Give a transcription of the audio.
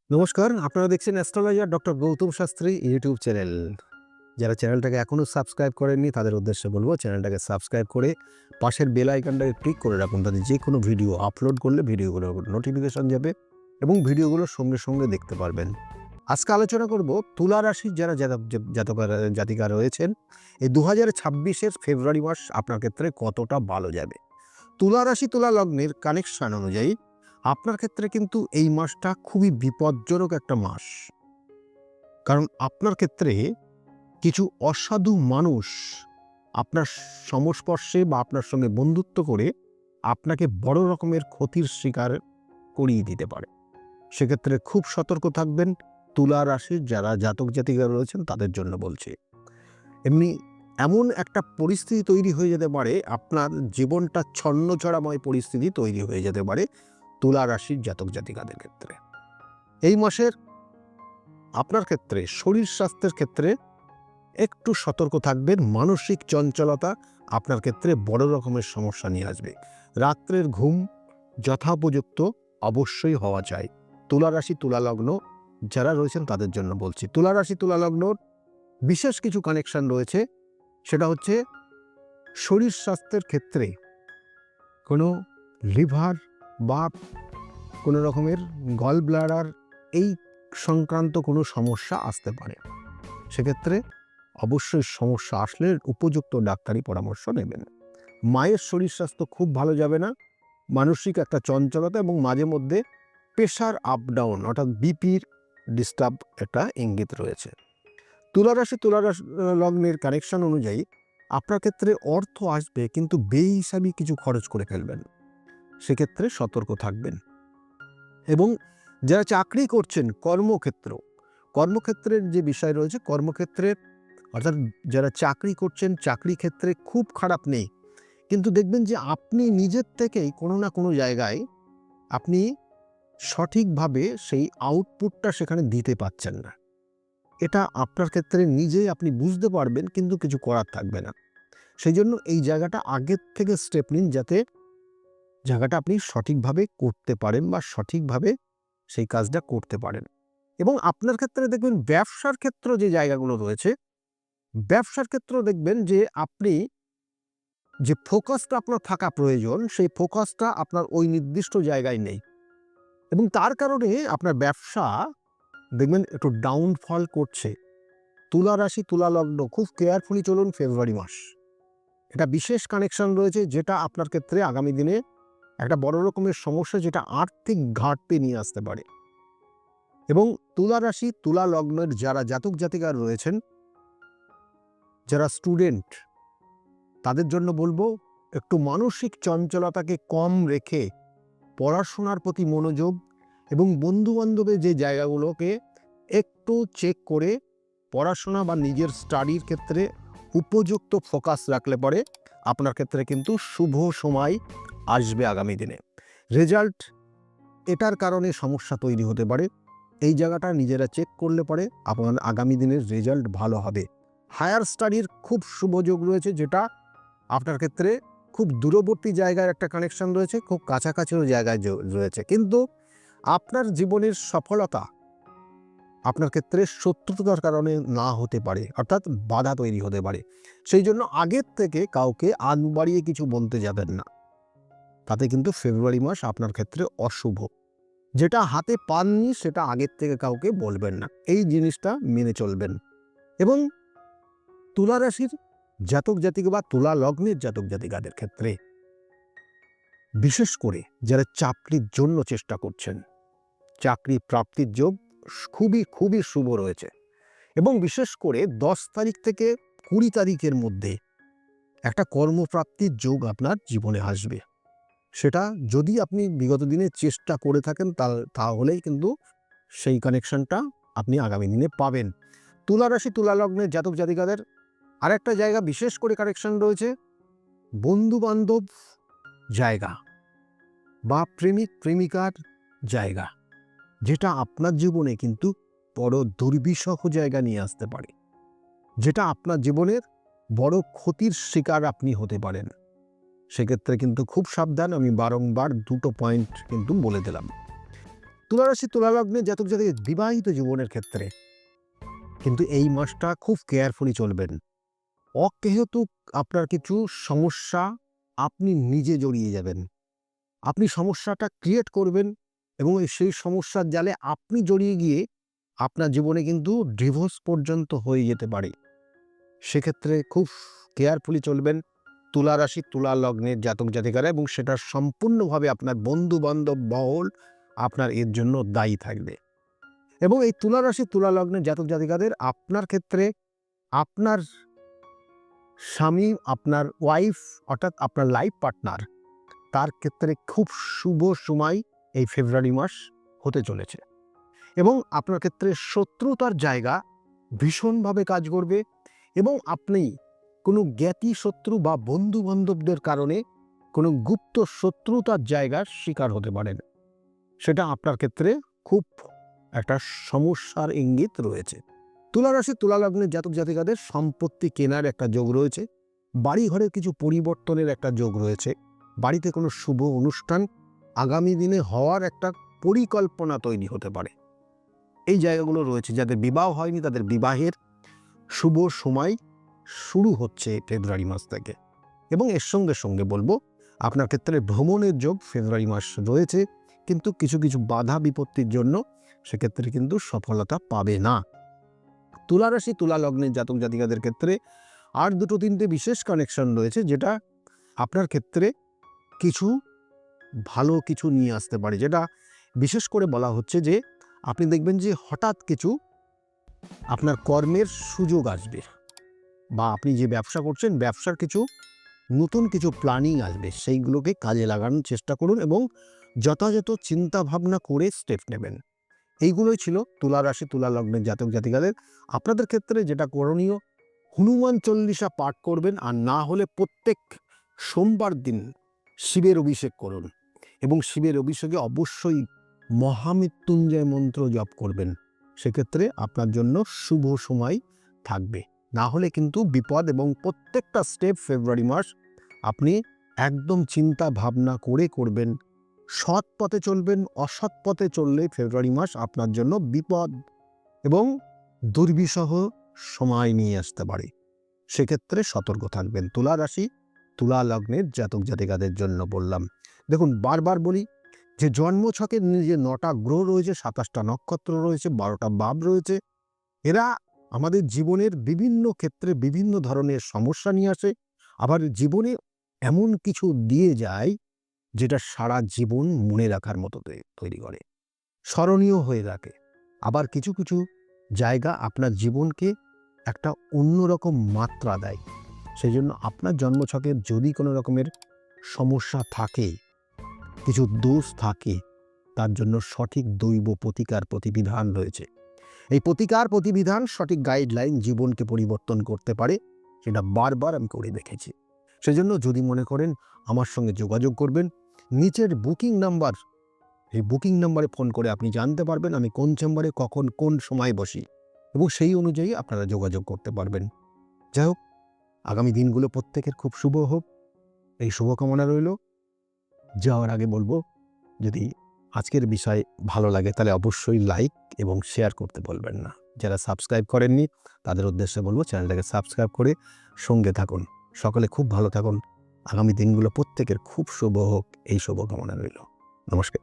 নমস্কার, আপনারা দেখছেন astrologer doctor Gautam Shastri YouTube channel. যারা চ্যানেলটাকে এখনও সাবস্ক্রাইব করেননি তাদের উদ্দেশ্যে বলব চ্যানেলটাকে সাবস্ক্রাইব করে পাশের বেল আইকনটাকে ক্লিক করে রাখুন, তাতে যে কোনো ভিডিও আপলোড করলে ভিডিওগুলোর নোটিফিকেশন যাবে এবং ভিডিওগুলো সঙ্গে সঙ্গে দেখতে পারবেন। আজকে আলোচনা করব তুলা রাশির যারা জাতিকা রয়েছেন, এই 2026-এর ফেব্রুয়ারি মাস আপনার ক্ষেত্রে কতটা ভালো যাবে। তুলা রাশি তুলা লগ্নের কানেকশন অনুযায়ী আপনার ক্ষেত্রে কিন্তু এই মাসটা খুবই বিপজ্জনক একটা মাস। কারণ আপনার ক্ষেত্রে কিছু অসাধু মানুষ আপনার সংস্পর্শে বা আপনার সঙ্গে বন্ধুত্ব করে আপনাকে বড় রকমের ক্ষতির শিকার করিয়ে দিতে পারে। সেক্ষেত্রে খুব সতর্ক থাকবেন। তুলা রাশির যারা জাতক জাতিকা রয়েছেন তাদের জন্য বলছি। এমন একটা পরিস্থিতি তৈরি হয়ে যেতে পারে, আপনার জীবনটা ছন্নছাড়াময় পরিস্থিতি তৈরি হয়ে যেতে পারে তুলা রাশির জাতক জাতিকাদের ক্ষেত্রে। এই মাসের আপনার ক্ষেত্রে শরীর স্বাস্থ্যের ক্ষেত্রে একটু সতর্ক থাকবেন। মানসিক চঞ্চলতা আপনার ক্ষেত্রে বড় রকমের সমস্যা নিয়ে আসবে। রাত্রের ঘুম যথোপযুক্ত অবশ্যই হওয়া চাই। তুলা রাশি তুলা লগ্ন যারা রয়েছেন তাদের জন্য বলছি। তুলা রাশি তুলা লগ্নর বিশেষ কিছু কানেকশন রয়েছে, সেটা হচ্ছে শরীর স্বাস্থ্যের ক্ষেত্রে কোনো লিভার বা কোনো রকমের গল ব্লাডার এই সংক্রান্ত কোনো সমস্যা আসতে পারে। সেক্ষেত্রে অবশ্যই সমস্যা আসলে উপযুক্ত ডাক্তারি পরামর্শ নেবেন। মায়ের শরীর স্বাস্থ্য খুব ভালো যাবে না। মানসিক একটা চঞ্চলতা এবং মাঝে মধ্যে প্রেশার আপ ডাউন অর্থাৎ বিপির ডিস্টার্ব একটা ইঙ্গিত রয়েছে। তুলা রাশি লগ্নের কানেকশন অনুযায়ী আপনার ক্ষেত্রে অর্থ আসবে, কিন্তু বেহিসাবি কিছু খরচ করে ফেলবেন। সেক্ষেত্রে সতর্ক থাকবেন। এবং যারা চাকরি করছেন কর্মক্ষেত্রের যে বিষয় রয়েছে, কর্মক্ষেত্রে অর্থাৎ যারা চাকরি করছেন চাকরি ক্ষেত্রে খুব খারাপ নেই, কিন্তু দেখবেন যে আপনি নিজের থেকেই কোনো না কোনো জায়গায় আপনি সঠিকভাবে সেই আউটপুটটা সেখানে দিতে পারছেন না। এটা আপনার ক্ষেত্রে নিজেই আপনি বুঝতে পারবেন, কিন্তু কিছু করার থাকবে না। সেই জন্য এই জায়গাটা আগের থেকে স্টেপ নিন, যাতে জায়গাটা আপনি সঠিকভাবে করতে পারেন বা সঠিকভাবে সেই কাজটা করতে পারেন। এবং আপনার ক্ষেত্রে দেখবেন ব্যবসার ক্ষেত্র যে জায়গাগুলো রয়েছে, ব্যবসার ক্ষেত্রেও দেখবেন যে আপনি যে ফোকাসটা আপনার থাকা প্রয়োজন, সেই ফোকাসটা আপনার ওই নির্দিষ্ট জায়গায় নেই, এবং তার কারণে আপনার ব্যবসা দেখবেন একটু ডাউনফল করছে। তুলা রাশি তুলা লগ্ন খুব কেয়ারফুলি চলুন ফেব্রুয়ারি মাস। এটা বিশেষ কানেকশন রয়েছে যেটা আপনার ক্ষেত্রে আগামী দিনে একটা বড় রকমের সমস্যা, যেটা আর্থিক ঘাটতি নিয়ে আসতে পারে। এবং তুলা রাশি তুলা লগ্নের যারা জাতক জাতিকা রয়েছেন, যারা স্টুডেন্ট, তাদের জন্য বলবো একটু মানসিক চঞ্চলতাকে কম রেখে পড়াশোনার প্রতি মনোযোগ এবং বন্ধুবান্ধবের যে জায়গাগুলোকে একটু চেক করে পড়াশোনা বা নিজের স্টাডির ক্ষেত্রে উপযুক্ত ফোকাস রাখলে পরে আপনার ক্ষেত্রে কিন্তু শুভ সময় আসবে আগামী দিনে। রেজাল্ট এটার কারণে সমস্যা তৈরি হতে পারে, এই জায়গাটা নিজেরা চেক করলে পরে আপনার আগামী দিনের রেজাল্ট ভালো হবে। হায়ার স্টাডির খুব শুভ যোগ রয়েছে, যেটা আপনার ক্ষেত্রে খুব দূরবর্তী জায়গার একটা কানেকশন রয়েছে, খুব কাছাকাছিও জায়গায় রয়েছে, কিন্তু আপনার জীবনের সফলতা আপনার ক্ষেত্রে শত্রুতার কারণে না হতে পারে, অর্থাৎ বাধা তৈরি হতে পারে। সেই জন্য আগের থেকে কাউকে আন বাড়িয়ে কিছু বলতে যাবেন না, তাতে কিন্তু ফেব্রুয়ারি মাস আপনার ক্ষেত্রে অশুভ। যেটা হাতে পাননি সেটা আগের থেকে কাউকে বলবেন না, এই জিনিসটা মেনে চলবেন। এবং তুলা রাশির জাতক জাতিকা বা তুলা লগ্নের জাতক জাতিকাদের ক্ষেত্রে বিশেষ করে যারা চাকরির জন্য চেষ্টা করছেন, চাকরি প্রাপ্তির যোগ খুবই খুবই শুভ রয়েছে। এবং বিশেষ করে 10 তারিখ থেকে 20 তারিখের মধ্যে একটা কর্মপ্রাপ্তির যোগ আপনার জীবনে আসবে। সেটা যদি আপনি বিগত দিনে চেষ্টা করে থাকেন তাহলেই কিন্তু সেই কানেকশনটা আপনি আগামী দিনে পাবেন। তুলা রাশি তুলা লগ্নের জাতক জাতিকাদের আরেকটা জায়গা বিশেষ করে কানেকশন রয়েছে, বন্ধু বান্ধব জায়গা বা প্রেমিক প্রেমিকার জায়গা, যেটা আপনার জীবনে কিন্তু বড় দুর্বিষহ জায়গা নিয়ে আসতে পারে, যেটা আপনার জীবনের বড় ক্ষতির শিকার আপনি হতে পারেন। সেক্ষেত্রে কিন্তু খুব সাবধান। আমি বারংবার দুটো পয়েন্ট কিন্তু বলে দিলাম। তুলা রাশি তুলা লগ্নে জাতক জাতিকাদের বিবাহিত জীবনের ক্ষেত্রে কিন্তু এই মাসটা খুব কেয়ারফুলি চলবেন। অহেতুক আপনার কিছু সমস্যা আপনি নিজে জড়িয়ে যাবেন। আপনি সমস্যাটা ক্রিয়েট করবেন এবং সেই সমস্যার জালে আপনি জড়িয়ে গিয়ে আপনার জীবনে কিন্তু ডিভোর্স পর্যন্ত হয়ে যেতে পারে। সেক্ষেত্রে খুব কেয়ারফুলি চলবেন তুলা রাশি তুলা লগ্নের জাতক জাতিকারা, এবং সেটা সম্পূর্ণভাবে আপনার বন্ধু বান্ধব মহল আপনার এর জন্য দায়ী থাকবে। এবং এই তুলা রাশি তুলা লগ্নের জাতক জাতিকাদের আপনার ক্ষেত্রে আপনার স্বামী, আপনার ওয়াইফ অর্থাৎ আপনার লাইফ পার্টনার, তার ক্ষেত্রে খুব শুভ সময় এই ফেব্রুয়ারি মাস হতে চলেছে। এবং আপনার ক্ষেত্রে শত্রুতার জায়গা ভীষণভাবে কাজ করবে এবং আপনি কোনো জ্ঞাতি শত্রু বা বন্ধু বান্ধবদের কারণে কোনো গুপ্ত শত্রুতার জায়গার শিকার হতে পারেন। সেটা আপনার ক্ষেত্রে খুব একটা সমস্যার ইঙ্গিত রয়েছে। তুলা রাশি তুলা লগ্নের জাতক জাতিকাদের সম্পত্তি কেনার একটা যোগ রয়েছে, বাড়ি ঘরের কিছু পরিবর্তনের একটা যোগ রয়েছে, বাড়িতে কোনো শুভ অনুষ্ঠান আগামী দিনে হওয়ার একটা পরিকল্পনা তৈরি হতে পারে। এই জায়গাগুলো রয়েছে। যাদের বিবাহ হয়নি তাদের বিবাহের শুভ সময় শুরু হচ্ছে ফেব্রুয়ারি মাস থেকে। এবং এর সঙ্গে সঙ্গে বলবো আপনার ক্ষেত্রে ভ্রমণের যোগ ফেব্রুয়ারি মাস রয়েছে, কিন্তু কিছু কিছু বাধা বিপত্তির জন্য সেক্ষেত্রে কিন্তু সফলতা পাবে না। তুলা রাশি তুলা লগ্নের জাতক জাতিকাদের ক্ষেত্রে আর দুটো তিনটে বিশেষ কানেকশন রয়েছে, যেটা আপনার ক্ষেত্রে কিছু ভালো কিছু নিয়ে আসতে পারে। যেটা বিশেষ করে বলা হচ্ছে যে আপনি দেখবেন যে হঠাৎ কিছু আপনার কর্মের সুযোগ আসবে, বা আপনি যে ব্যবসা করছেন ব্যবসার কিছু নতুন কিছু প্ল্যানিং আসবে, সেইগুলোকে কাজে লাগানোর চেষ্টা করুন এবং যথাযথ চিন্তা ভাবনা করে স্টেপ নেবেন। এইগুলোই ছিল তুলা রাশি তুলা লগ্নের জাতক জাতিকাদের। আপনাদের ক্ষেত্রে যেটা করণীয়, হনুমান চল্লিশা পাঠ করবেন, আর না হলে প্রত্যেক সোমবার দিন শিবের অভিষেক করুন এবং শিবের অভিষেকে অবশ্যই মহামৃত্যুঞ্জয় মন্ত্র জপ করবেন। সেক্ষেত্রে আপনার জন্য শুভ সময় থাকবে। না হলে কিন্তু বিপদ, এবং প্রত্যেকটা স্টেপ ফেব্রুয়ারি মাস আপনি একদম চিন্তা ভাবনা করে করবেন। সৎ পথে চলবেন, অসৎ পথে চললে ফেব্রুয়ারি মাস আপনার জন্য বিপদ এবং দুর্বিষহ সময় নিয়ে আসতে পারে। সেক্ষেত্রে সতর্ক থাকবেন। তুলা রাশি তুলা লগ্নের জাতক জাতিকাদের জন্য বললাম। দেখুন, বারবার বলি যে জন্মছকের যে 9টা গ্রহ রয়েছে, 27টা নক্ষত্র রয়েছে, 12টা ভাব রয়েছে, এরা আমাদের জীবনের বিভিন্ন ক্ষেত্রে বিভিন্ন ধরনের সমস্যা নিয়ে আসে, আবার জীবনে এমন কিছু দিয়ে যায় যেটা সারা জীবন মনে রাখার মতো তৈরি করে, স্মরণীয় হয়ে রাখে। আবার কিছু কিছু জায়গা আপনার জীবনকে একটা অন্যরকম মাত্রা দেয়। সেই জন্য আপনার জন্মছকে যদি কোনো রকমের সমস্যা থাকে, কিছু দোষ থাকে, তার জন্য সঠিক দৈব প্রতিকার প্রতিবিধান রয়েছে। এই প্রতিকার প্রতিবিধান সঠিক গাইডলাইন জীবনকে পরিবর্তন করতে পারে, সেটা বারবার আমি করে দেখেছি। সেজন্য যদি মনে করেন আমার সঙ্গে যোগাযোগ করবেন, নিচের বুকিং নাম্বার, এই বুকিং নাম্বারে ফোন করে আপনি জানতে পারবেন আমি কোন চেম্বারে কখন কোন সময় বসি, এবং সেই অনুযায়ী আপনারা যোগাযোগ করতে পারবেন। যাই হোক, আগামী দিনগুলো প্রত্যেকের খুব শুভ হোক, এই শুভকামনা রইল। যাওয়ার আগে বলবো, যদি আজকের বিষয় ভালো লাগে তাহলে অবশ্যই লাইক এবং শেয়ার করতে বলবেন না। যারা সাবস্ক্রাইব করেননি তাদের উদ্দেশ্যে বলবো চ্যানেলটাকে সাবস্ক্রাইব করে সঙ্গে থাকুন। সকলে খুব ভালো থাকুন। আগামী দিনগুলো প্রত্যেকের খুব শুভ হোক, এই শুভকামনা রইল। নমস্কার।